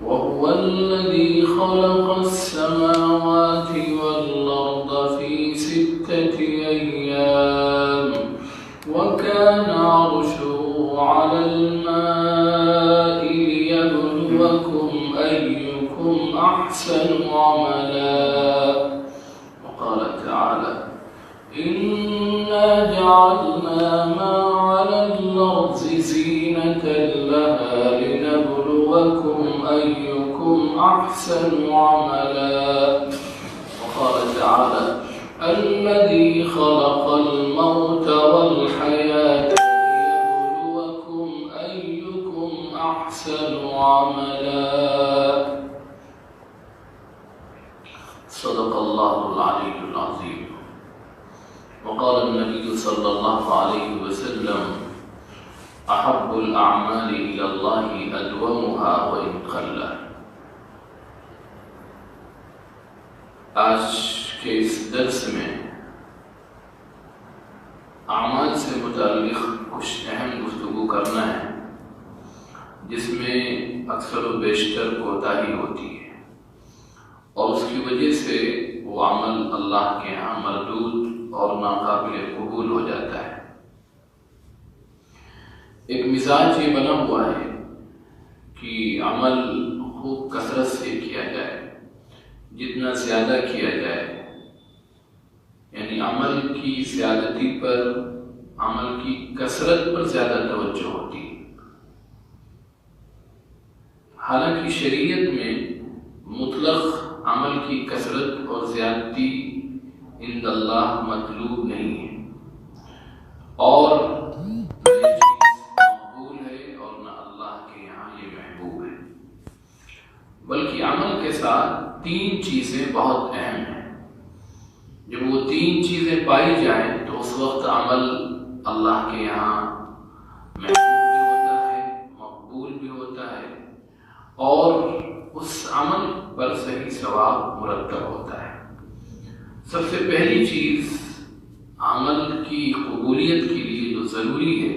وهو الذي خلق السماوات والأرض في 6 أيام وكان عرشه على الماء ليبلوكم أيكم أحسن عملا. وقال تعالى: إنا جعلنا ما على الأرض زينة لها لنبلوكم أيكم أحسن عملا. وقال تعالى: الذي خلق الموت والحياة ليبلوكم أيكم أحسن عملا. صدق الله العلي العظيم. وقال النبي صلى الله عليه وسلم: أحب الأعمال إلى الله أدومها وإن قل. آج کے اس درس میں اعمال سے متعلق کچھ اہم گفتگو کرنا ہے جس میں اکثر و بیشتر کوتاہی ہوتی ہے اور اس کی وجہ سے وہ عمل اللہ کے ہاں مردود اور ناقابل قبول ہو جاتا ہے۔ ایک مزاج یہ بنا ہوا ہے کہ عمل خوب کثرت سے کیا جائے، جتنا زیادہ کیا جائے، یعنی عمل کی زیادتی پر، عمل کی کثرت پر زیادہ توجہ ہوتی ہے۔ حالانکہ شریعت میں مطلق عمل کی کثرت اور زیادتی عند اللہ مطلوب نہیں ہے، اور مقبول ہے اور نہ اللہ کے یہاں یہ محبوب ہے۔ بلکہ عمل کے ساتھ 3 چیزیں بہت اہم ہیں۔ جب وہ 3 چیزیں پائی جائیں تو اس وقت عمل اللہ کے یہاں محبوب بھی ہوتا ہے، مقبول بھی ہوتا ہے، اور اس عمل پر صحیح ثواب مرتب ہوتا ہے۔ سب سے پہلی چیز عمل کی قبولیت کے لیے جو ضروری ہے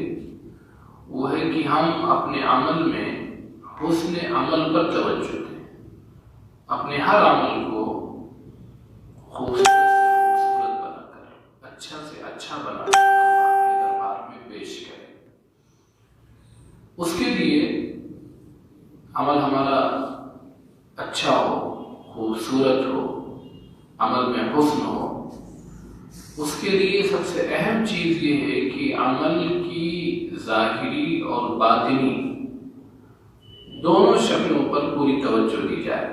وہ ہے کہ ہم اپنے عمل میں حسن عمل پر توجہ دیں، اپنے ہر عمل کو خوبصورت بنا کر، اچھا سے اچھا بنا کر اللہ کے دربار میں پیش کریں۔ اس کے لیے عمل ہمارا اچھا ہو، خوبصورت ہو، عمل میں حسن ہو، اس کے لیے سب سے اہم چیز یہ ہے کہ عمل کی ظاہری اور باطنی دونوں شکلوں پر پوری توجہ دی جائے۔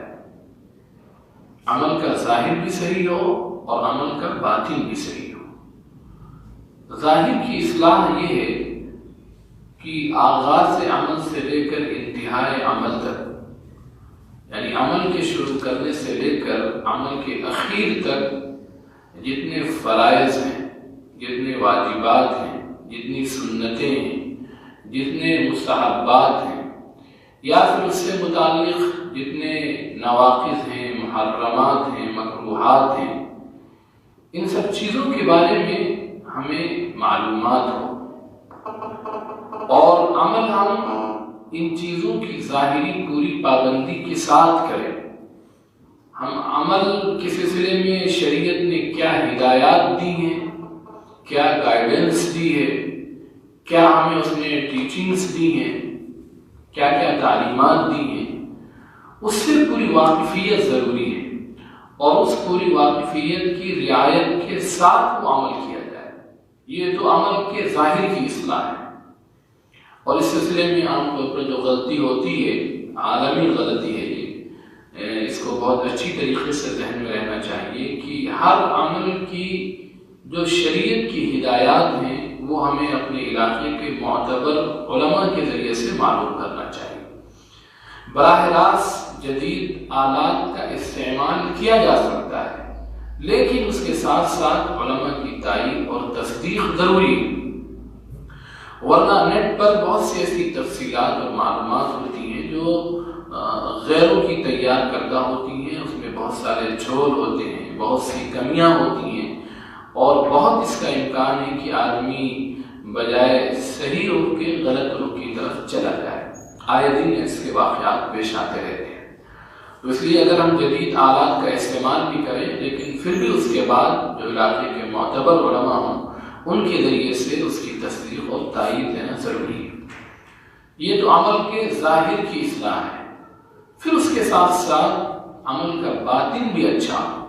عمل کا ظاہر بھی صحیح ہو اور عمل کا باطن بھی صحیح ہو۔ ظاہر کی اصلاح یہ ہے کہ آغاز عمل سے لے کر انتہائی عمل تک، یعنی عمل کے شروع کرنے سے لے کر عمل کے اخیر تک جتنے فرائض ہیں، جتنے واجبات ہیں، جتنی سنتیں ہیں، جتنے مستحبات ہیں، یا پھر اس سے متعلق جتنے نواقض ہیں، محرمات ہیں، مکروہات ہیں، ان سب چیزوں کے بارے میں ہمیں معلومات ہو، اور عمل ہم ان چیزوں کی ظاہری پوری پابندی کے ساتھ کریں۔ ہم عمل کے سلسلے میں شریعت نے کیا ہدایات دی ہیں، کیا گائیڈنس دی ہے، کیا ہمیں اس نے ٹیچنگز دی ہیں، کیا کیا تعلیمات دی ہیں، اس سے پوری واقفیت ضروری ہے، اور اس پوری واقفیت کی رعایت کے ساتھ وہ عمل کیا جائے۔ یہ تو عمل کے ظاہر کی اصلاح ہے۔ اور اس سلسلے میں عام طور پر جو غلطی ہوتی ہے، عالمی غلطی ہے، اس کو بہت اچھی طریقے سے ذہن میں رہنا چاہیے کہ ہر عمل کی جو شریعت کی ہدایات ہیں وہ ہمیں اپنے علاقے کے معتبر علماء کے ذریعے سے معلوم کرنا چاہیے۔ براہ راست جدید آلات کا استعمال کیا جا سکتا ہے، لیکن اس کے ساتھ ساتھ علماء کی تائید اور تصدیق ضروری ہے، ورنہ نیٹ پر بہت سی ایسی تفصیلات اور معلومات ہوتی ہیں جو غیروں کی تیار کردہ ہوتی ہیں، اس میں بہت سارے جھول ہوتے ہیں، بہت سی کمیاں ہوتی ہیں، اور بہت اس کا امکان ہے کہ آدمی بجائے صحیح رخ کے غلط رخ کی طرف چلا جائے۔ آئے دن اس کے واقعات پیش آتے رہتے ہیں، تو اس لیے اگر ہم جدید آلات کا استعمال بھی کریں لیکن پھر بھی اس کے بعد جو علاقے کے معتبر علماء ہوں ان کے ذریعے سے اس کی تصدیق اور تائید دینا ضروری ہے۔ یہ تو عمل کے ظاہر کی اصلاح ہے، پھر اس کے ساتھ ساتھ عمل کا باطن بھی اچھا ہو،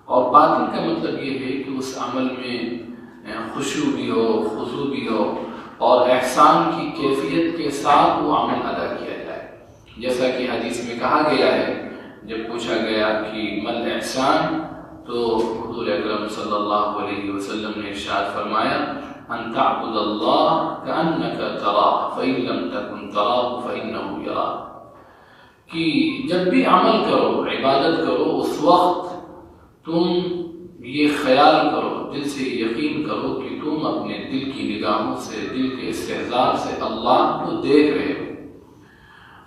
اور باطن کا مطلب یہ ہے کہ اس عمل میں خشوع بھی ہو، خضوع بھی ہو، اور احسان کی کیفیت کے ساتھ وہ عمل ادا کیا جائے، جیسا کہ حدیث میں کہا گیا ہے جب پوچھا گیا کہ مل احسان، تو حضور اکرم صلی اللہ علیہ وسلم نے ارشاد فرمایا ان تعبد اللہ کأنک تراہ فإن لم تکن تراہ فإنہ یراک، کہ جب بھی عمل کرو، عبادت کرو، اس وقت تم یہ خیال کرو، دل سے یقین کرو کہ تم اپنے دل کی نگاہوں سے، دل کے استحضار سے اللہ کو دیکھ رہے ہو۔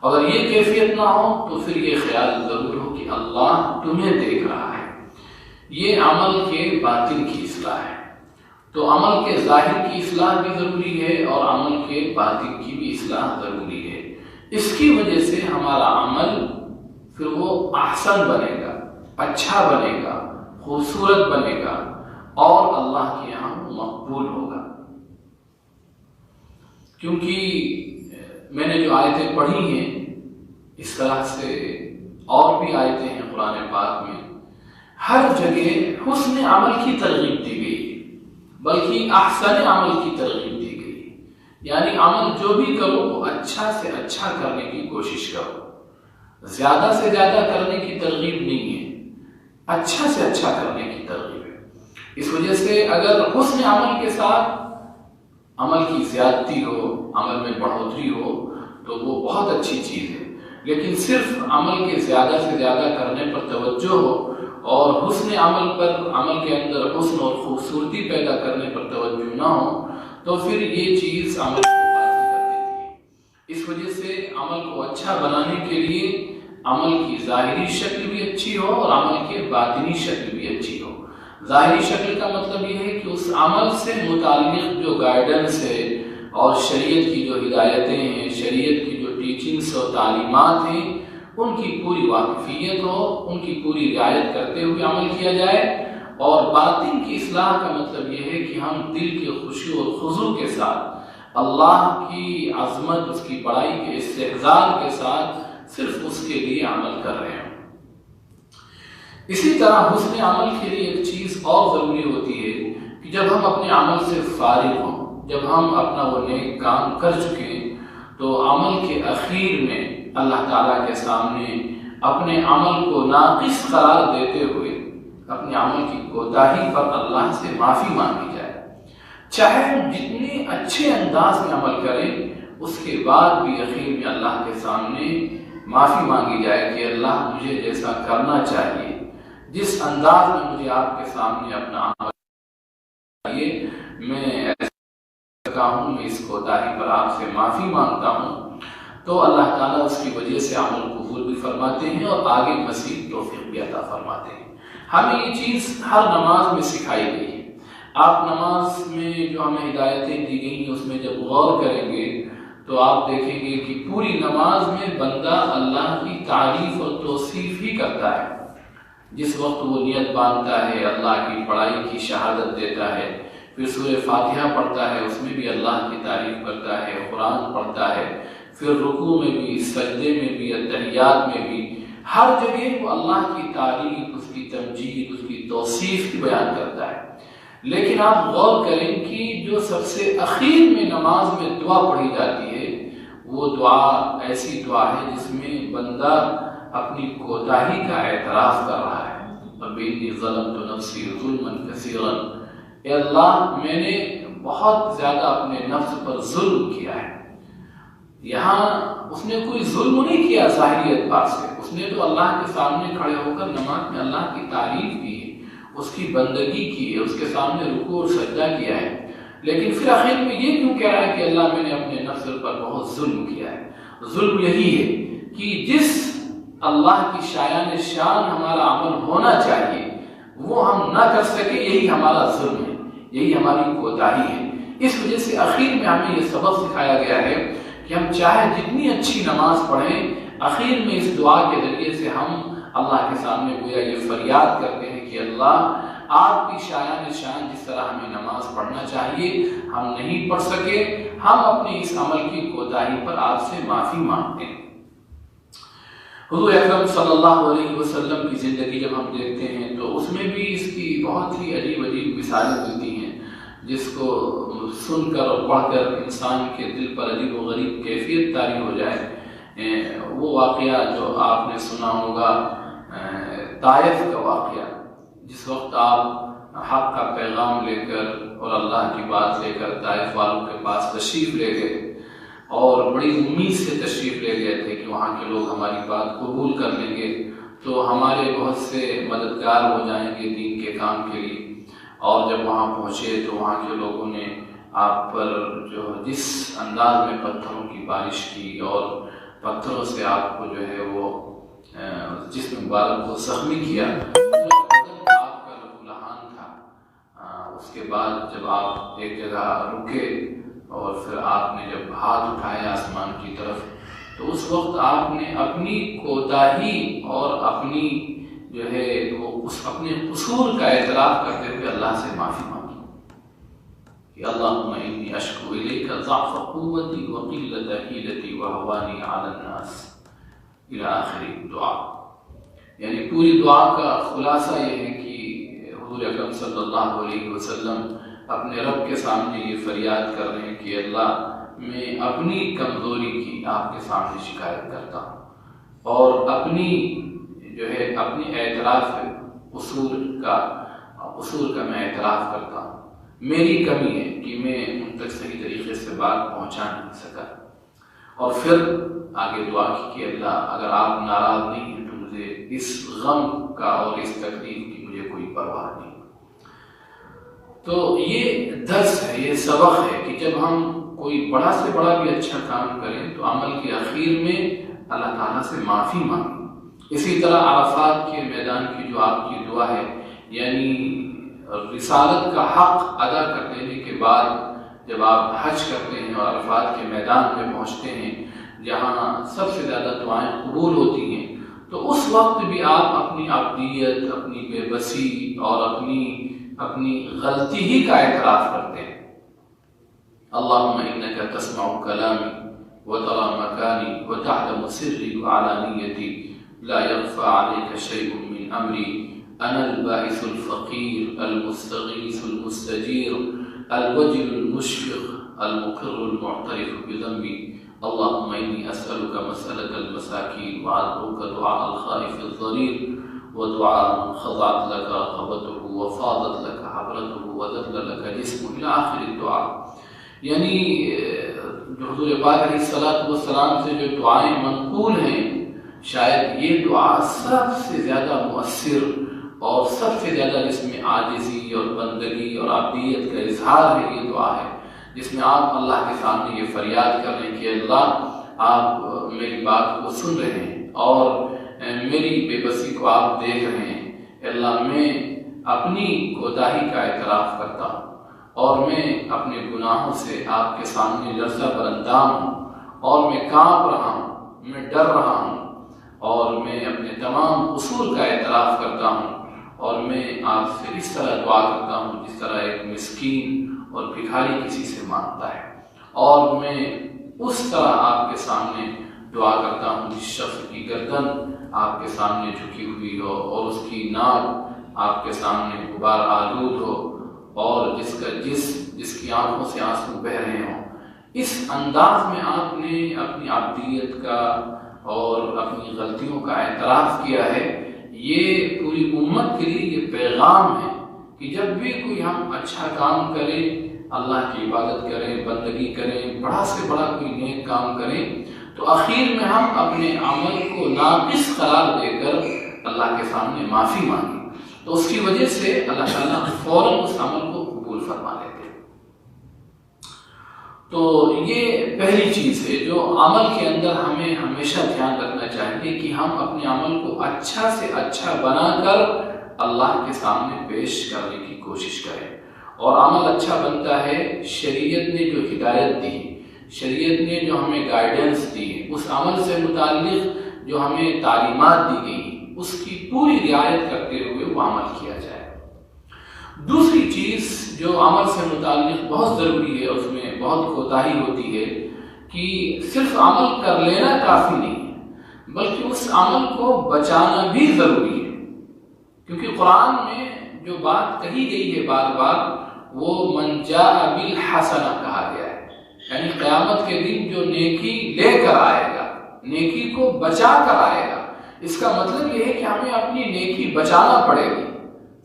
اگر یہ کیفیت نہ ہو تو پھر یہ خیال ضرور ہو کہ اللہ تمہیں دیکھ رہا ہے۔ یہ عمل کے باطن کی اصلاح ہے، تو عمل کے ظاہر کی اصلاح بھی ضروری ہے اور عمل کے باطن کی بھی اصلاح ضروری ہے۔ اس کی وجہ سے ہمارا عمل پھر وہ احسن بنے گا، اچھا بنے گا، خوبصورت بنے گا، اور اللہ کے یہاں مقبول ہوگا۔ کیونکہ میں نے جو آیتیں پڑھی ہیں اس طرح سے اور بھی آیتیں ہیں قرآن پاک میں، ہر جگہ حسن عمل کی ترغیب دی گئی، بلکہ احسن عمل کی ترغیب دی گئی، یعنی عمل جو بھی کرو وہ اچھا سے اچھا کرنے کی کوشش کرو، زیادہ سے زیادہ کرنے کی ترغیب نہیں ہے، اچھا سے اچھا کرنے کی ترغیب ہے۔ اس وجہ سے اگر حسن عمل کے ساتھ عمل کی زیادتی ہو، عمل میں بڑھوتری ہو تو وہ بہت اچھی چیز ہے، لیکن صرف عمل کے زیادہ سے زیادہ کرنے پر توجہ ہو اور حسن عمل پر، عمل کے اندر حسن اور خوبصورتی پیدا کرنے پر توجہ نہ ہو تو پھر یہ چیز عمل کو باطل کر دیتی ہے۔ اس وجہ سے عمل کو اچھا بنانے کے لیے عمل کی ظاہری شکل بھی اچھی ہو اور عمل کے باطنی شکل بھی اچھی ہو۔ ظاہری شکل کا مطلب یہ ہے کہ اس عمل سے متعلق جو گائیڈنس ہے اور شریعت کی جو ہدایتیں ہیں، شریعت کی جو ٹیچنگز اور تعلیمات ہیں، ان کی پوری واقفیت ہو، ان کی پوری رعایت کرتے ہوئے عمل کیا جائے۔ اور باطن کی اصلاح کا مطلب یہ ہے کہ ہم دل کے خشوع اور خضوع کے ساتھ اللہ کی عظمت، اس کی بڑائی کے استحضار کے ساتھ صرف اس کے لیے عمل کر رہے ہیں۔ اسی طرح حسن عمل کے لیے ایک چیز اور ضروری ہوتی ہے کہ جب ہم اپنے عمل سے فارغ ہوں، جب ہم اپنا وہ نیک کام کر چکے ہیں تو عمل کے اخیر میں اللہ تعالیٰ کے سامنے اپنے عمل کو ناقص قرار دیتے ہوئے اپنے عمل کی کوتاہی پر اللہ سے معافی مانگی جائے۔ چاہے ہم جتنے اچھے انداز میں عمل کریں، اس کے بعد بھی اخیر میں اللہ کے سامنے معافی مانگی جائے کہ اللہ مجھے جیسا کرنا چاہیے، جس انداز میں مجھے آپ کے سامنے اپنا عمل چاہیے، میں ایسا ہوں، میں اس کوتاہی پر آپ سے معافی مانگتا ہوں، تو اللہ تعالیٰ اس کی وجہ سے عمل قبول بھی فرماتے ہیں اور آگے مزید توفیق بھی عطا فرماتے ہیں۔ ہمیں یہ چیز ہر نماز میں سکھائی گئی ہے۔ آپ نماز میں جو ہمیں ہدایتیں دی گئی ہیں اس میں جب غور کریں گے تو آپ دیکھیں گے کہ پوری نماز میں بندہ اللہ کی تعریف اور توصیف ہی کرتا ہے۔ جس وقت وہ نیت باندھتا ہے، اللہ کی بڑائی کی شہادت دیتا ہے، پھر سورہ فاتحہ پڑھتا ہے، اس میں بھی اللہ کی تعریف کرتا ہے، قرآن پڑھتا ہے، پھر رکوع میں بھی، سجدے میں بھی، تحیات میں بھی، ہر جگہ وہ اللہ کی تعریف، اس کی تمجید، اس کی توصیف بیان کرتا ہے۔ لیکن آپ غور کریں کہ جو سب سے اخیر میں نماز میں دعا پڑھی جاتی ہے وہ دعا ایسی دعا ہے جس میں بندہ اپنی کوتاہی کا اعتراف کر رہا ہے۔ رَبِّ إِنِّي ظَلَمْتُ نَفْسِي ظُلْمًا كَثِيرًا، اے اللہ، میں نے بہت زیادہ اپنے نفس پر ظلم کیا ہے، تو اللہ تعالیٰ اس کی وجہ سے عمل کو قبول بھی فرماتے ہیں۔ ہمیں یہ چیز ہر نماز میں سکھائی گئی ہے۔ آپ نماز میں جو ہمیں ہدایتیں دی گئی ہیں اس میں جب غور کریں گے تو آپ دیکھیں گے کہ پوری نماز میں بندہ اللہ کی تعریف اور توصیف ہی کرتا ہے۔ جس وقت وہ نیت باندھتا ہے، اللہ کی بڑائی کی شہادت دیتا ہے، پھر سورہ فاتحہ پڑھتا ہے، اس میں بھی اللہ کی تعریف کرتا ہے، قرآن پڑھتا ہے، پھر رکوع میں بھی، سجدے میں بھی، ہر جگہ وہ اللہ کی تعریف، اس کی تمجید، اس کی توصیف بیان کرتا ہے۔ لیکن آپ غور کریں کہ جو سب سے اخیر میں نماز میں دعا پڑھی جاتی ہے وہ دعا ایسی دعا ہے جس میں بندہ اپنی کوتاہی کا اعتراف کر رہا ہے۔ رَبِّ إِنِّي ظَلَمْتُ نَفْسِي ظُلْمًا كَثِيرًا، اے اللہ، میں نے بہت زیادہ اپنے نفس پر یہاں اس نے کوئی ظلم نہیں کیا ظاہری اعتبار سے، اس نے تو اللہ کے سامنے کھڑے ہو کر نماز میں اللہ کی تعریف کی ہے، اس کی بندگی کی ہے، اس کے سامنے رکوع اور سجدہ کیا ہے، لیکن پھر آخر میں یہ کیوں کہہ رہا ہے کہ اللہ میں نے اپنے نفس پر بہت ظلم کیا ہے؟ ظلم یہی ہے کہ جس اللہ کی شایان شان ہمارا عمل ہونا چاہیے وہ ہم نہ کر سکے، یہی ہمارا ظلم ہے، یہی ہماری کوتاہی ہے۔ اس وجہ سے آخر میں ہمیں یہ سبق سکھایا گیا ہے کہ ہم چاہے جتنی اچھی نماز پڑھیں، آخر میں اس دعا کے ذریعے سے ہم اللہ کے سامنے گویا یہ فریاد کرتے ہیں کہ اللہ آپ کی شایان شان جس طرح ہمیں نماز پڑھنا چاہیے ہم نہیں پڑھ سکے، ہم اپنے اس عمل کی کوتاہی پر آپ سے معافی مانگتے ہیں۔ حضور اکرم صلی اللہ علیہ وسلم کی زندگی جب ہم دیکھتے ہیں تو اس میں بھی اس کی بہت ہی عجیب عجیب مثالیں ملتی ہیں، جس کو سن کر اور پڑھ کر انسان کے دل پر عجیب و غریب کیفیت طاری ہو جائے۔ وہ واقعہ جو آپ نے سنا ہوگا، طائف کا واقعہ، جس وقت آپ حق کا پیغام لے کر اور اللہ کی بات لے کر طائف والوں کے پاس تشریف لے گئے اور بڑی امید سے تشریف لے گئے تھے کہ وہاں کے لوگ ہماری بات قبول کر لیں گے تو ہمارے بہت سے مددگار ہو جائیں گے دین کے کام کے لیے۔ اور جب وہاں پہنچے تو وہاں کے لوگوں نے آپ پر جو جس انداز میں پتھروں کی بارش کی اور پتھروں سے آپ کو جو ہے وہ جسم مبارک کو زخمی کیا، آپ کا لہان تھا۔ اس کے بعد جب آپ ایک جگہ رکے اور پھر آپ نے جب ہاتھ اٹھائے آسمان کی طرف تو اس وقت آپ نے اپنی کوتاہی اور اپنی جو ہے وہ اپنے قصور کا اعتراف کرتے ہوئے اللہ سے معافی مانگی کہ اللہم انی اشکو الیک ضعف قوتی وقلت حیلتی وہوانی علی الناس الی آخر دعا۔ یعنی پوری دعا کا خلاصہ یہ ہے کہ حضور اکرم صلی اللہ علیہ وسلم اپنے رب کے سامنے یہ فریاد کر رہے ہیں کہ اللہ میں اپنی کمزوری کی آپ کے سامنے شکایت کرتا ہوں اور اپنی جو ہے اپنی اعتراف قصور کا میں اعتراف کرتا ہوں، میری کمی ہے کہ میں ان تک صحیح طریقے سے بات پہنچا نہیں سکا۔ اور پھر آگے دعا کی کہ اللہ اگر آپ ناراض نہیں ہیں تو مجھے اس غم کا اور اس تکلیف کی مجھے کوئی پرواہ نہیں۔ تو یہ درس ہے، یہ سبق ہے کہ جب ہم کوئی بڑا سے بڑا بھی اچھا کام کریں تو عمل کے اخیر میں اللہ تعالیٰ سے معافی مانگیں۔ اسی طرح عرفات کے میدان کی جو آپ کی دعا ہے، یعنی رسالت کا حق ادا کر دینے کے بعد جب آپ حج کرتے ہیں اور عرفات کے میدان میں پہنچتے ہیں جہاں سب سے زیادہ دعائیں قبول ہوتی ہیں، تو اس وقت بھی آپ اپنی عبدیت، اپنی بے بسی اور اپنی غلطی ہی کا اعتراف کرتے ہیں۔ اللہم انکا تسمع کلامی وترى مکانی وتعلم سری وعلانیتی لا يخفى عليك شيء من أمري أنا البائس الفقير المستغيث المستجير الوجل المشفق المقر المعترف بذنبي اللهم إني أسألك مسألة المساكين وأدعوك دعاء الخائف الضرير ودعاء من خضعت لك رقبته وفاضت لك حبرته وذل لك جسمه إلى آخر الدعاء۔ یعنی حضور پاک علیہ الصلوۃ والسلام سے جو دعائیں منقول ہیں، شاید یہ دعا سب سے زیادہ مؤثر اور سب سے زیادہ جس میں عاجزی اور بندگی اور عبدیت کا اظہار ہے، یہ دعا ہے جس میں آپ اللہ کے سامنے یہ فریاد کر رہے ہیں کہ اللہ آپ میری بات کو سن رہے ہیں اور میری بے بسی کو آپ دیکھ رہے ہیں۔ اللہ میں اپنی کوتاہی کا اعتراف کرتا ہوں اور میں اپنے گناہوں سے آپ کے سامنے لرزہ برندام ہوں اور میں کانپ رہا ہوں، میں ڈر رہا ہوں اور میں اپنے تمام قصور کا اعتراف کرتا ہوں اور میں آپ سے اس طرح دعا کرتا ہوں جس طرح ایک مسکین اور بھکاری کسی سے مانگتا ہے، اور میں اس طرح آپ کے سامنے دعا کرتا ہوں جس شخص کی گردن آپ کے سامنے جھکی ہوئی ہو اور اس کی ناک آپ کے سامنے غبار آلود ہو اور جس کی آنکھوں سے آنسو بہہ رہے ہوں۔ اس انداز میں آپ نے اپنی عبدیت کا اور اپنی غلطیوں کا اعتراف کیا ہے۔ یہ پوری امت کے لیے یہ پیغام ہے کہ جب بھی کوئی ہم اچھا کام کریں اللہ کی عبادت کریں، بندگی کریں، بڑا سے بڑا کوئی نیک کام کریں، تو آخر میں ہم اپنے عمل کو ناقص قرار دے کر اللہ کے سامنے معافی مانگیں، تو اس کی وجہ سے اللہ تعالیٰ فوراً اس عمل کو قبول فرما لیتے ہیں۔ تو یہ پہلی چیز ہے جو عمل کے اندر ہمیں ہمیشہ دھیان رکھنا چاہیے کہ ہم اپنے عمل کو اچھا سے اچھا بنا کر اللہ کے سامنے پیش کرنے کی کوشش کریں۔ اور عمل اچھا بنتا ہے شریعت نے جو ہدایت دی، شریعت نے جو ہمیں گائیڈنس دی، اس عمل سے متعلق جو ہمیں تعلیمات دی گئی اس کی پوری رعایت کرتے ہوئے وہ عمل کیا جائے۔ دوسری چیز جو عمل سے متعلق بہت ضروری ہے، اس میں بہت کوتاہی ہوتی ہے کہ صرف عمل کر لینا کافی نہیں ہے، بلکہ اس عمل کو بچانا بھی ضروری ہے، کیونکہ قرآن میں جو بات کہی گئی ہے بار بار وہ من جاء بالحسنہ کہا گیا ہے، یعنی قیامت کے دن جو نیکی لے کر آئے گا، نیکی کو بچا کر آئے گا۔ اس کا مطلب یہ ہے کہ ہمیں اپنی نیکی بچانا پڑے گی،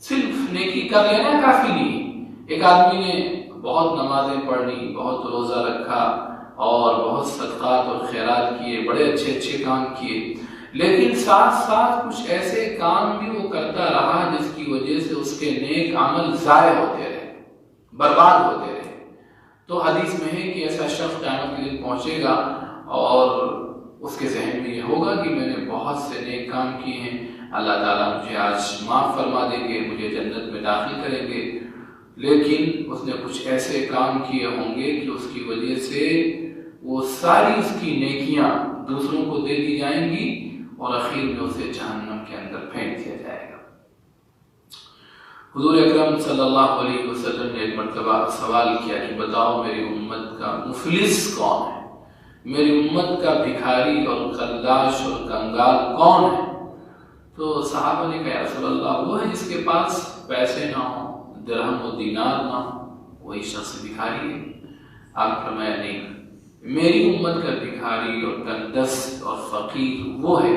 صرف نیکی کر لینا کافی نہیں۔ ایک آدمی نے بہت نمازیں پڑھی، بہت روزہ رکھا اور بہت صدقات اور خیرات کیے، بڑے اچھے اچھے کام کیے، لیکن ساتھ ساتھ کچھ ایسے کام بھی وہ کرتا رہا جس کی وجہ سے اس کے نیک عمل ضائع ہوتے رہے، برباد ہوتے رہے۔ تو حدیث میں ہے کہ ایسا شخص قیامت کے دن پہنچے گا اور اس کے ذہن میں یہ ہوگا کہ میں نے بہت سے نیک کام کیے ہیں، اللہ تعالیٰ مجھے آج معاف فرما دیں گے، مجھے جنت میں داخل کریں گے، لیکن اس نے کچھ ایسے کام کیے ہوں گے کہ اس کی وجہ سے وہ ساری اس کی نیکیاں دوسروں کو دے دی جائیں گی اور آخر میں اسے جہنم کے اندر پھینک دیا جائے گا۔ حضور اکرم صلی اللہ علیہ وسلم نے ایک مرتبہ سوال کیا کہ بتاؤ میری امت کا مفلس کون ہے، میری امت کا بھکاری اور قلاش اور کنگال کون ہے؟ تو صحابہ نے کہا یا رسول اللہ وہ ہے جس کے پاس پیسے نہ ہوں، درہم و دینار نہ ہوں، وہی شخص بھکاری ہے۔ آپ فرمایا نہیں، میری امت کا بھکاری اور قندس اور فقیر وہ ہے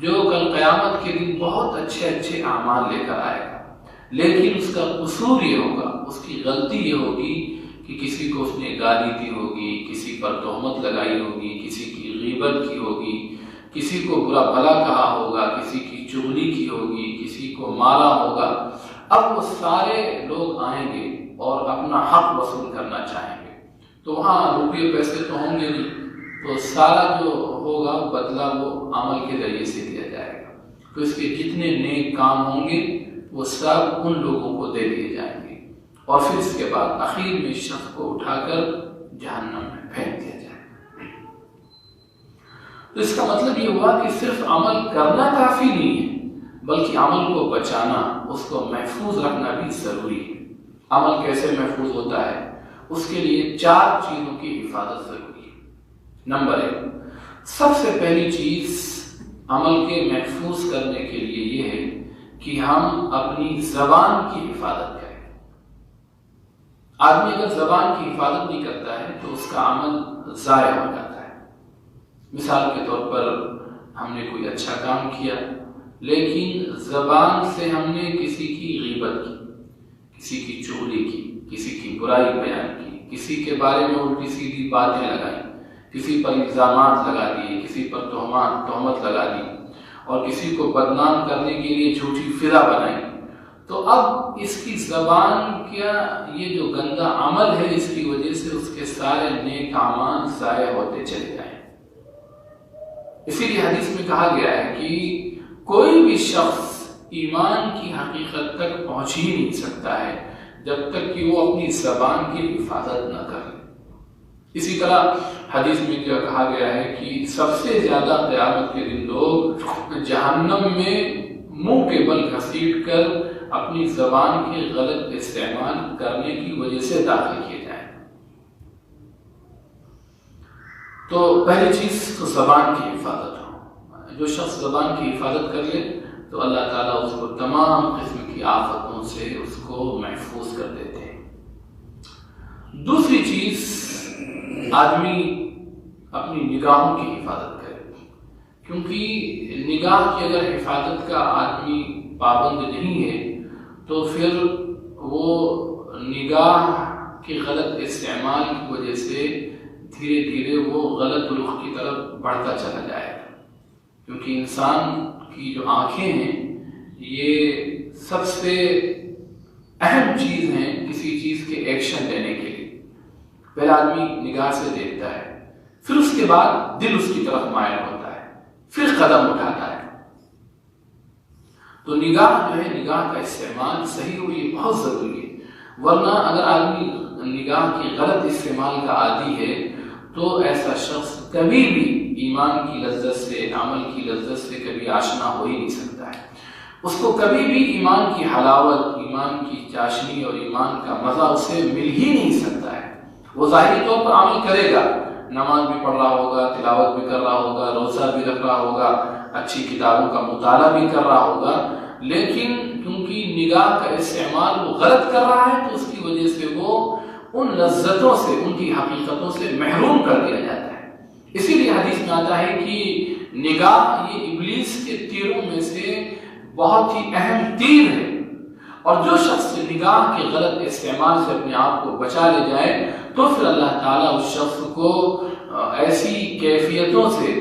جو کل قیامت کے دن بہت اچھے اچھے اعمال لے کر آئے گا، لیکن اس کا قصور یہ ہوگا، اس کی غلطی یہ ہوگی کہ کسی کو اس نے گالی دی ہوگی، کسی پر تہمت لگائی ہوگی، کسی کی غیبت کی ہوگی، کسی کو برا بھلا کہا ہوگا، کسی کی چغلی کی ہوگی، کسی کو مارا ہوگا۔ اب وہ سارے لوگ آئیں گے اور اپنا حق وصول کرنا چاہیں گے، تو وہاں روپے پیسے تو ہوں گے نہیں، تو سارا جو ہوگا بدلہ وہ عمل کے ذریعے سے دیا جائے گا۔ تو اس کے جتنے نیک کام ہوں گے وہ سب ان لوگوں کو دے دیے جائیں گے، اور پھر اس کے بعد آخر میں شخص کو اٹھا کر جہنم میں پھینک دیا جائے گا۔ تو اس کا مطلب یہ ہوا کہ صرف عمل کرنا کافی نہیں ہے، بلکہ عمل کو بچانا، اس کو محفوظ رکھنا بھی ضروری ہے۔ عمل کیسے محفوظ ہوتا ہے؟ اس کے لیے 4 چیزوں کی حفاظت ضروری ہے۔ نمبر 1، سب سے پہلی چیز عمل کے محفوظ کرنے کے لیے یہ ہے کہ ہم اپنی زبان کی حفاظت کریں۔ آدمی اگر زبان کی حفاظت نہیں کرتا ہے تو اس کا عمل ضائع ہو جاتا ہے۔ مثال کے طور پر ہم نے کوئی اچھا کام کیا، لیکن زبان سے ہم نے کسی کی غیبت کی، کسی کی چغلی کی، کسی کی برائی بیان کی، کسی کے بارے میں الٹی سیدھی باتیں لگائیں، کسی پر الزامات لگا دیے، کسی پر تہمت لگا دی، اور کسی کو بدنام کرنے کے لیے جھوٹی فضا بنائی، تو اب اس کی زبان کا یہ جو گندا عمل ہے اس کی وجہ سے اس کے سارے نیک اعمال ضائع ہوتے چلے جائیں۔ اسی لیے حدیث میں کہا گیا ہے کہ کوئی بھی شخص ایمان کی حقیقت تک پہنچ ہی نہیں سکتا ہے جب تک کہ وہ اپنی زبان کی حفاظت نہ کرے۔ اسی طرح حدیث میں کیا کہا گیا ہے کہ سب سے زیادہ قیامت کے دن لوگ جہنم میں منہ کے بل گھسیٹ کر اپنی زبان کے غلط استعمال کرنے کی وجہ سے داخل کیے جائیں۔ تو پہلی چیز تو زبان کی حفاظت ہو۔ جو شخص زبان کی حفاظت کر لے تو اللہ تعالیٰ اس کو تمام قسم کی آفتوں سے اس کو محفوظ کر دیتے ہیں۔ دوسری چیز، آدمی اپنی نگاہوں کی حفاظت کرے، کیونکہ نگاہ کی اگر حفاظت کا آدمی پابند نہیں ہے تو پھر وہ نگاہ کے غلط استعمال کی وجہ سے دھیرے دھیرے وہ غلط رخ کی طرف بڑھتا چلا جائے گا، کیونکہ انسان کی جو آنکھیں ہیں یہ سب سے اہم چیز ہیں کسی چیز کے ایکشن لینے کے لیے۔ پہلے آدمی نگاہ سے دیکھتا ہے، پھر اس کے بعد دل اس کی طرف مائل ہوتا ہے، پھر قدم اٹھاتا ہے۔ تو نگاہ جو ہے، نگاہ کا استعمال صحیح ہو، یہ بہت ضروری ہے، ورنہ اگر آدمی نگاہ کی غلط استعمال کا عادی ہے تو ایسا شخص کبھی بھی ایمان کی لذت سے، عمل کی لذت سے کبھی آشنا ہو ہی نہیں سکتا ہے۔ اس کو کبھی بھی ایمان کی حلاوت، ایمان کی چاشنی اور ایمان کا مزہ اسے مل ہی نہیں سکتا ہے۔ وہ ظاہری طور پر عمل کرے گا، نماز بھی پڑھ رہا ہوگا، تلاوت بھی کر رہا ہوگا، روزہ بھی رکھ رہا ہوگا، اچھی کتابوں کا مطالعہ بھی کر رہا ہوگا، لیکن کیونکہ نگاہ کا استعمال وہ غلط کر رہا ہے تو اس کی وجہ سے وہ ان لذتوں سے، ان کی حقیقتوں سے محروم کر دیا جاتا ہے۔ اسی لیے حدیث میں آتا ہے کہ نگاہ یہ ابلیس کے تیروں میں سے بہت ہی اہم تیر ہے، اور جو شخص نگاہ کے غلط استعمال سے اپنے آپ کو بچا لے جائے تو پھر اللہ تعالیٰ اس شخص کو ایسی کیفیتوں سے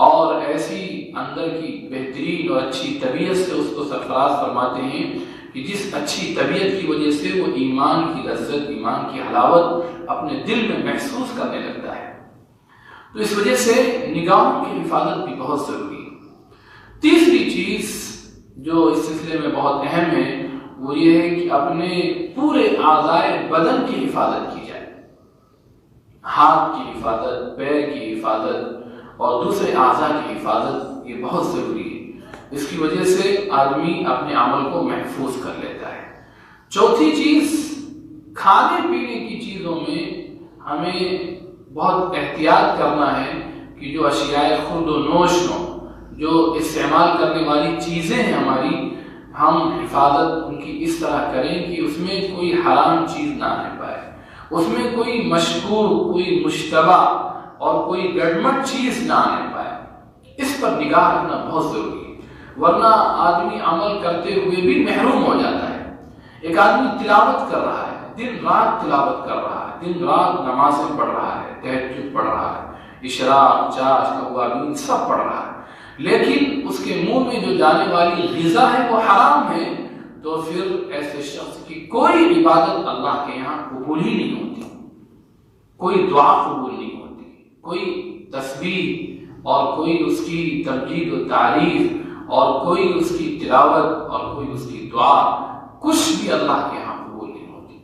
اور ایسی اندر کی بہترین اور اچھی طبیعت سے اس کو سرفراز فرماتے ہیں کہ جس اچھی طبیعت کی وجہ سے وہ ایمان کی لذت، ایمان کی حلاوت اپنے دل میں محسوس کرنے لگتا ہے۔ تو اس وجہ سے نگاہوں کی حفاظت بھی بہت ضروری ہے۔ تیسری چیز جو اس سلسلے میں بہت اہم ہے وہ یہ ہے کہ اپنے پورے اعضائے بدن کی حفاظت کی جائے، ہاتھ کی حفاظت، پیر کی حفاظت اور دوسرے اعضاء کی حفاظت، یہ بہت ضروری ہے۔ اس کی وجہ سے آدمی اپنے عمل کو محفوظ کر لیتا ہے۔ چوتھی چیز، کھانے پینے کی چیزوں میں ہمیں بہت احتیاط کرنا ہے کہ جو اشیاء خورد و نوش ہوں، جو استعمال کرنے والی چیزیں ہیں ہماری، ہم حفاظت ان کی اس طرح کریں کہ اس میں کوئی حرام چیز نہ آنے پائے، اس میں کوئی مشکوک، کوئی مشتبہ اور کوئی گڑمٹ چیز نہ آنے پائے۔ اس پر نگاہ رکھنا بہت ضروری ہے، ورنہ آدمی عمل کرتے ہوئے بھی محروم ہو جاتا ہے۔ ایک آدمی تلاوت کر رہا ہے، دن رات تلاوت کر رہا ہے، دن رات نمازیں پڑھ رہا ہے، تہجد پڑھ رہا ہے، اشراق، چاش، اوابین سب پڑھ رہا ہے، لیکن اس کے منہ میں جو جانے والی غذا ہے وہ حرام ہے، تو پھر ایسے شخص کی کوئی عبادت اللہ کے یہاں قبول ہی نہیں ہوتی، کوئی دعا قبول نہیں ہوتی، کوئی تسبیح اور کوئی اس کی تمجید و تعریف اور کوئی اس کی تلاوت اور کوئی اس کی دعا، کچھ بھی اللہ کے یہاں قبول نہیں ہوتی۔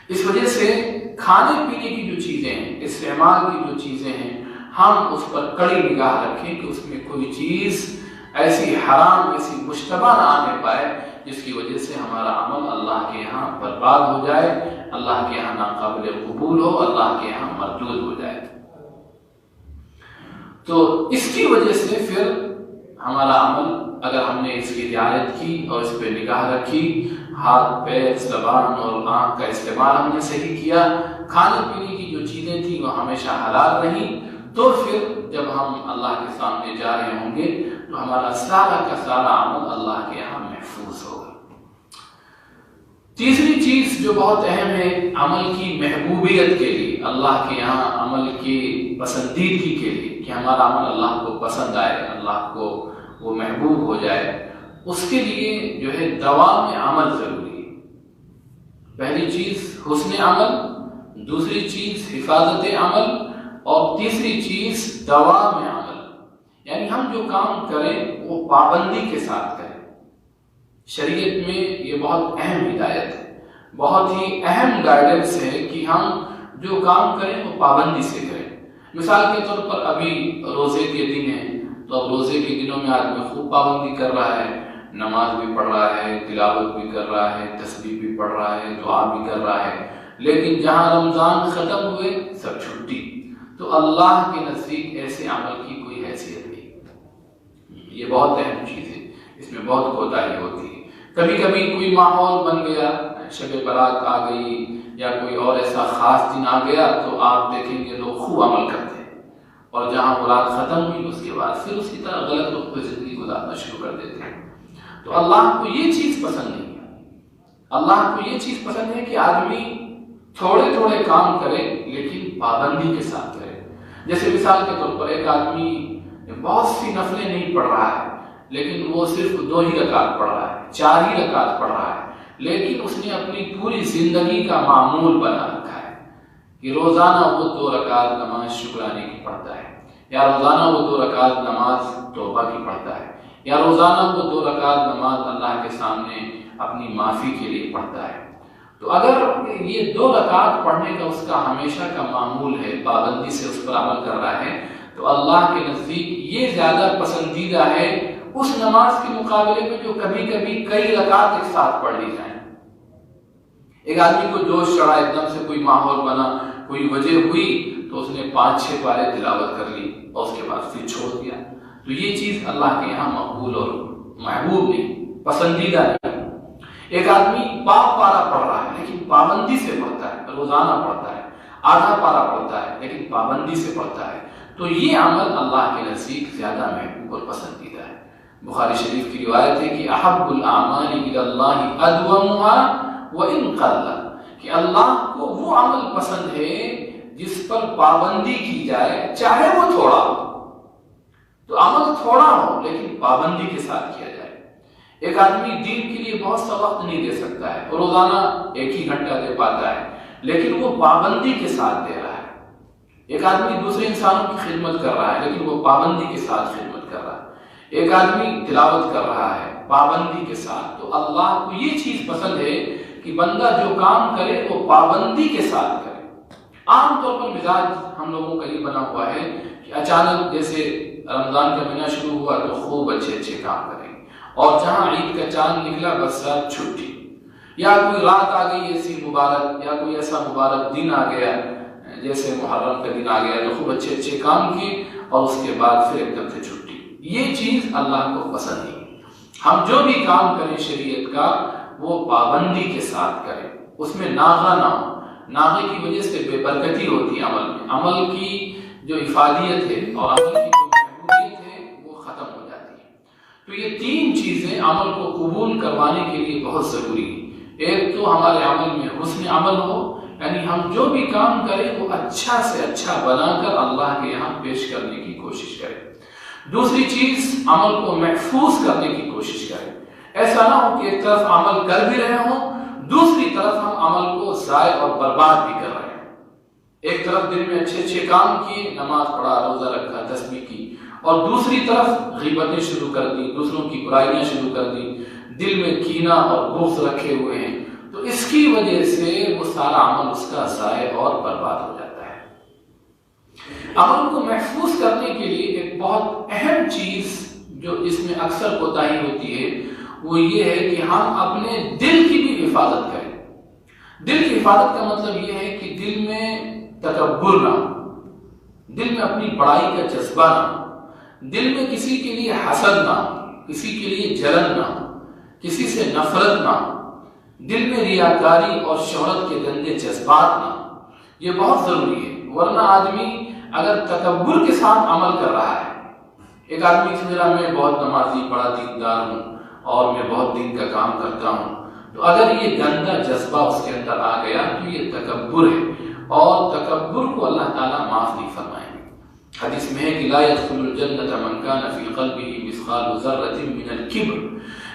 اس وجہ سے کھانے پینے کی جو چیزیں ہیں، استعمال کی جو چیزیں ہیں، ہم اس پر کڑی نگاہ رکھیں کہ اس میں کوئی چیز ایسی حرام، ایسی مشتبہ نہ آنے پائے جس کی وجہ سے ہمارا عمل اللہ کے یہاں برباد ہو جائے، اللہ کے یہاں ناقابل قبول ہو، اللہ کے یہاں مردود ہو جائے۔ تو اس کی وجہ سے پھر ہمارا عمل، اگر ہم نے اس کی رعایت کی اور اس پہ نگاہ رکھی، ہاتھ، پیر، زبان اور آنکھ کا استعمال ہم نے صحیح کیا، کھانے پینے کی جو چیزیں تھیں وہ ہمیشہ حلال رہیں، تو پھر جب ہم اللہ کے سامنے جا رہے ہوں گے تو ہمارا سارا کا سارا عمل اللہ کے یہاں محفوظ ہوگا۔ تیسری چیز جو بہت اہم ہے عمل کی محبوبیت کے لیے، اللہ کے یہاں عمل کی پسندیدگی کے لیے، کہ ہمارا عمل اللہ کو پسند آئے، اللہ کو وہ محبوب ہو جائے، اس کے لیے جو ہے دوام عمل ضروری ہے۔ پہلی چیز حسن عمل، دوسری چیز حفاظت عمل، اور تیسری چیز دوام عمل، یعنی ہم جو کام کریں وہ پابندی کے ساتھ کریں۔ شریعت میں یہ بہت اہم ہدایت ہے، بہت ہی اہم گائیڈنس ہے کہ ہم جو کام کریں وہ پابندی سے کریں۔ مثال کے طور پر ابھی روزے کے دن ہیں، تو اب روزے کے دنوں میں آدمی خوب پابندی کر رہا ہے، نماز بھی پڑھ رہا ہے، تلاوت بھی کر رہا ہے، تسبیح بھی پڑھ رہا ہے، دعا بھی کر رہا ہے، لیکن جہاں رمضان ختم ہوئے سب چھٹی، تو اللہ کے نزدیک ایسے عمل کی کوئی حیثیت نہیں۔ یہ بہت اہم چیز ہے، اس میں بہت کوتاہی ہوتی ہے۔ کبھی کبھی کوئی ماحول بن گیا، شب برات آ گئی یا کوئی اور ایسا خاص دن آ گیا، تو آپ دیکھیں گے لوگ خوب عمل کرتے ہیں، اور جہاں برات ختم ہوئی اس کے بعد پھر اس کی طرح غلط رخ پہ زندگی گزارنا شروع کر دیتے ہیں۔ تو اللہ کو یہ چیز پسند نہیں ہے، اللہ کو یہ چیز پسند ہے کہ آدمی تھوڑے تھوڑے کام کرے لیکن پابندی کے ساتھ کرے۔ جیسے مثال کے طور پر ایک آدمی بہت سی نفلیں نہیں پڑھ رہا ہے لیکن وہ صرف 2 ہی رکعت پڑھ رہا ہے، 4 ہی رکعت پڑھ رہا ہے، لیکن اس نے اپنی پوری زندگی کا معمول بنا رکھا ہے کہ روزانہ وہ 2 رکعت نماز شکرانے کی پڑھتا ہے، یا روزانہ وہ 2 رکعت نماز توبہ کی پڑھتا ہے، یا روزانہ وہ 2 رکعت نماز اللہ کے سامنے اپنی معافی کے لیے پڑھتا ہے۔ تو اگر یہ 2 رکعت پڑھنے کا اس کا ہمیشہ کا معمول ہے، پابندی سے اس پر عمل کر رہا ہے، تو اللہ کے نزدیک یہ زیادہ پسندیدہ ہے اس نماز کے مقابلے میں جو کبھی کبھی کئی رکعت ایک ساتھ پڑھ لی جائیں۔ ایک آدمی کو جوش چڑھا، ایک دم سے کوئی ماحول بنا، کوئی وجہ ہوئی تو اس نے 5-6 پارے تلاوت کر لی اور اس کے بعد پھر چھوڑ دیا، تو یہ چیز اللہ کے یہاں مقبول اور محبوب نہیں، پسندیدہ نہیں۔ ایک آدمی پارا پڑھ رہا ہے لیکن پابندی سے پڑھتا ہے، روزانہ پڑھتا ہے، آدھا پارا پڑھتا ہے لیکن پابندی سے پڑھتا ہے، تو یہ عمل اللہ کے نزدیک زیادہ محبوب اور پسندیدہ ہے۔ بخاری شریف کی روایت ہے کہ احب الاعمال الی اللہ ادومها وان قل، کہ اللہ کو وہ عمل پسند ہے جس پر پابندی کی جائے چاہے وہ تھوڑا ہو، تو عمل تھوڑا ہو لیکن پابندی کے ساتھ کیا جائے۔ ایک آدمی دین کے لیے بہت سا وقت نہیں دے سکتا ہے، روزانہ 1 ہی گھنٹہ دے پاتا ہے لیکن وہ پابندی کے ساتھ دے رہا ہے۔ ایک آدمی دوسرے انسانوں کی خدمت کر رہا ہے لیکن وہ پابندی کے ساتھ خدمت کر رہا ہے۔ ایک آدمی تلاوت کر رہا ہے پابندی کے ساتھ، تو اللہ کو یہ چیز پسند ہے کہ بندہ جو کام کرے وہ پابندی کے ساتھ کرے۔ عام طور پر مزاج ہم لوگوں کا یہ بنا ہوا ہے کہ اچانک جیسے رمضان کا مہینہ شروع ہوا تو خوب اچھے کام کریں، اور جہاں عید کا چاند نکلا بس رات چھٹی، یا کوئی رات آ گئی ایسی مبارک، یا کوئی ایسا مبارک دن آ گیا جیسے محرم کا دن آ گیا تو خوب اچھے کام کیے اور اس کے بعد پھر ایک دم سے چھٹی۔ یہ چیز اللہ کو پسند نہیں۔ ہم جو بھی کام کریں شریعت کا وہ پابندی کے ساتھ کریں، اس میں ناغہ نہ ہو۔ ناغے کی وجہ سے بے برکتی ہوتی ہے عمل میں، عمل کی جو افادیت ہے اور عمل کی جو محبوبیت ہے وہ ختم ہو جاتی ہے۔ تو یہ 3 چیزیں عمل کو قبول کروانے کے لیے بہت ضروری ہیں۔ ایک تو ہمارے عمل میں حسن عمل ہو، یعنی ہم جو بھی کام کریں وہ اچھا سے اچھا بنا کر اللہ کے یہاں پیش کرنے کی کوشش کریں۔ دوسری چیز عمل کو محفوظ کرنے کی کوشش کریں، ایسا نہ ہو کہ ایک طرف عمل کر بھی رہے ہوں، دوسری طرف ہم عمل کو ضائع اور برباد بھی کر رہے ہیں۔ ایک طرف دن میں اچھے کام کیے، نماز پڑھا، روزہ رکھا، تسبیح کی، اور دوسری طرف غیبتیں شروع کر دی، دوسروں کی برائیاں شروع کر دی، دل میں کینہ اور بغض رکھے ہوئے ہیں، تو اس کی وجہ سے وہ سارا عمل اس کا ضائع اور برباد ہو جاتا ہے۔ عمل کو محفوظ کرنے کے لیے ایک بہت اہم چیز جو اس میں اکثر کوتاہی ہوتی ہے وہ یہ ہے کہ ہم اپنے دل کی بھی حفاظت کریں۔ دل کی حفاظت کا مطلب یہ ہے کہ دل میں تکبر نہ ہو، دل میں اپنی بڑائی کا جذبہ نہ ہو، دل میں کسی کے لیے حسد نہ ہو، کسی کے لیے جلن نہ ہو، کسی سے نفرت نہ ہو، دل میں ریاکاری اور شہرت کے گندے جذبات نہ ہو۔ یہ بہت ضروری ہے، ورنہ آدمی اگر تکبر کے ساتھ عمل کر رہا ہے، ایک آدمی سے میرا میں بہت نمازی، بڑا دیندار ہوں اور میں بہت دین کا کام کرتا ہوں، تو اگر یہ گندا جذبہ اس کے اندر آ گیا تو یہ تکبر ہے، اور تکبر کو اللہ تعالیٰ معاف نہیں فرمائیں گے۔ حدیث میں ہے کہ لا يدخل الجنة من كان في قلبه مثقال ذرة من الكبر،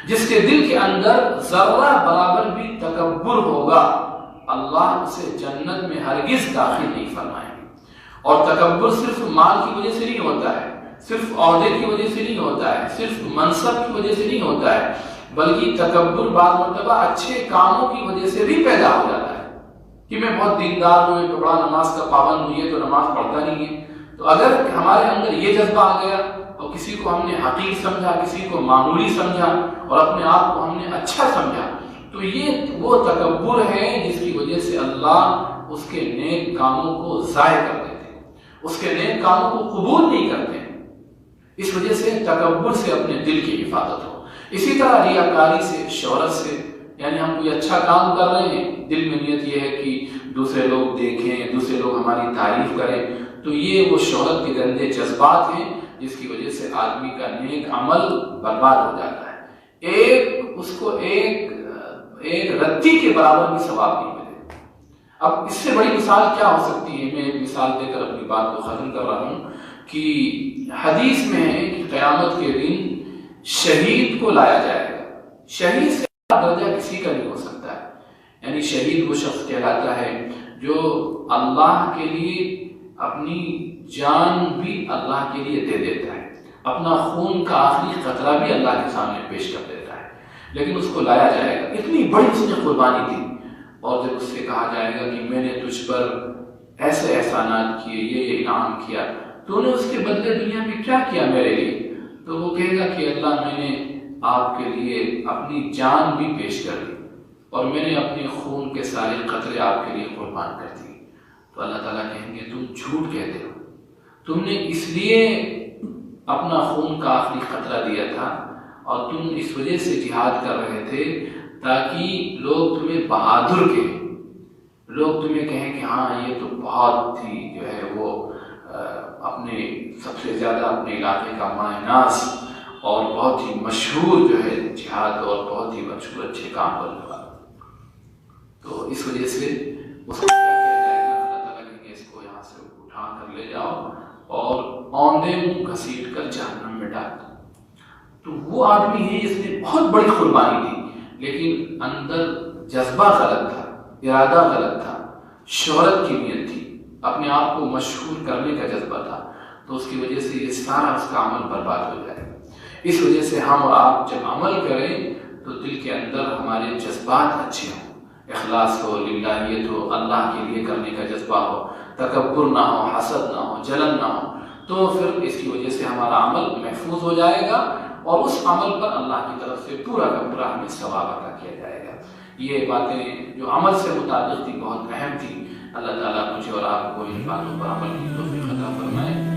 جس کے دل کے اندر ذرہ برابر بھی تکبر ہوگا اللہ اسے جنت میں ہرگز داخل نہیں فرمائیں گے۔ اور تکبر صرف مال کی وجہ سے نہیں ہوتا ہے، صرف عہدے کی وجہ سے نہیں ہوتا ہے، صرف منصب کی وجہ سے نہیں ہوتا ہے، بلکہ تکبر بعض مرتبہ اچھے کاموں کی وجہ سے بھی پیدا ہو جاتا ہے کہ میں بہت دیندار ہوں، تو بڑا نماز کا پابند ہوں، یہ تو نماز پڑھتا نہیں ہے۔ تو اگر ہمارے اندر یہ جذبہ آ گیا اور کسی کو ہم نے حقیر سمجھا، کسی کو معمولی سمجھا اور اپنے آپ کو ہم نے اچھا سمجھا، تو یہ وہ تکبر ہے جس کی وجہ سے اللہ اس کے نیک کاموں کو ضائع کر دیتے ہیں، اس کے نیک کاموں کو قبول نہیں کرتے ہیں۔ اس وجہ سے تکبر سے اپنے دل کی حفاظت ہو۔ اسی طرح ریاکاری سے، شہرت سے، یعنی ہم کوئی اچھا کام کر رہے ہیں، دل میں نیت یہ ہے کہ دوسرے لوگ دیکھیں، دوسرے لوگ ہماری تعریف کریں، تو یہ وہ شہرت کے گندے جذبات ہیں جس کی وجہ سے آدمی کا نیک عمل برباد ہو جاتا ہے۔ اس کو ایک رتی کے برابر بھی ثواب نہیں ملے۔ اب اس سے بڑی مثال کیا ہو سکتی ہے؟ میں ایک مثال دے کر اپنی بات کو ختم کر رہا ہوں کہ حدیث میں ہے کہ قیامت کے دن شہید کو لایا جائے گا. شہید سے درجہ کسی کا نہیں ہو سکتا ہے. یعنی شہید وہ شخص کہلاتا ہے جو اللہ کے لیے اپنی جان بھی اللہ کے لیے دے دیتا ہے، اپنا خون کا آخری قطرہ بھی اللہ کے سامنے پیش کر دیتا ہے، لیکن اس کو لایا جائے گا. اتنی بڑی اس نے قربانی دی، اور جب اس سے کہا جائے گا کہ میں نے تجھ پر ایسے احسانات کیے، یہ انعام کیا، تو نے اس کے بدلے دنیا میں کیا کیا میرے لیے؟ تو وہ کہے گا کہ اللہ میں نے آپ کے لیے اپنی جان بھی پیش کر دی، اور میں نے اپنے خون کے سارے قطرے آپ کے لیے قربان کر دی. تو اللہ تعالیٰ کہیں گے تم جھوٹ کہتے ہو، تم نے اس لیے اپنا خون کا آخری قطرہ دیا تھا، اور تم اس وجہ سے جہاد کر رہے تھے تاکہ لوگ تمہیں بہادر کہیں، لوگ تمہیں کہیں کہ ہاں یہ تو بہت ہی جو ہے وہ اپنے سب سے زیادہ اپنے علاقے کا ماہناز اور بہت ہی مشہور جو ہے جہاد اور بہت ہی مشہور اچھے کام کرنے والا. تو اس وجہ سے اس کو کیا کیا جائے گا؟ اللہ تعالیٰ کہیں گے اس کو یہاں سے اٹھا کر لے جاؤ اور اوندے منہ گھسیٹ کر جہنم میں ڈال دو. تو وہ آدمی ہے جس نے بہت بڑی قربانی دی، لیکن اندر جذبہ غلط تھا، ارادہ غلط تھا، شہرت کی نیت تھی، اپنے آپ کو مشہور کرنے کا جذبہ تھا. تو اس کی وجہ سے یہ سارا اس کا عمل برباد ہو جائے گا. اس وجہ سے ہم اور آپ جب عمل کریں تو دل کے اندر ہمارے جذبات اچھے ہوں، اخلاص ہو، للہیت ہو، اللہ کے لیے کرنے کا جذبہ ہو، تکبر نہ ہو، حسد نہ ہو، جلن نہ ہو. تو پھر اس کی وجہ سے ہمارا عمل محفوظ ہو جائے گا، اور اس عمل پر اللہ کی طرف سے پورا کا پورا ہمیں ثواب عطا کیا جائے گا. یہ باتیں جو عمل سے متعلق تھی بہت اہم تھی. اللہ تعالیٰ مجھے اور آپ کو ان باتوں پر عمل کی توفیق عطا فرمائے.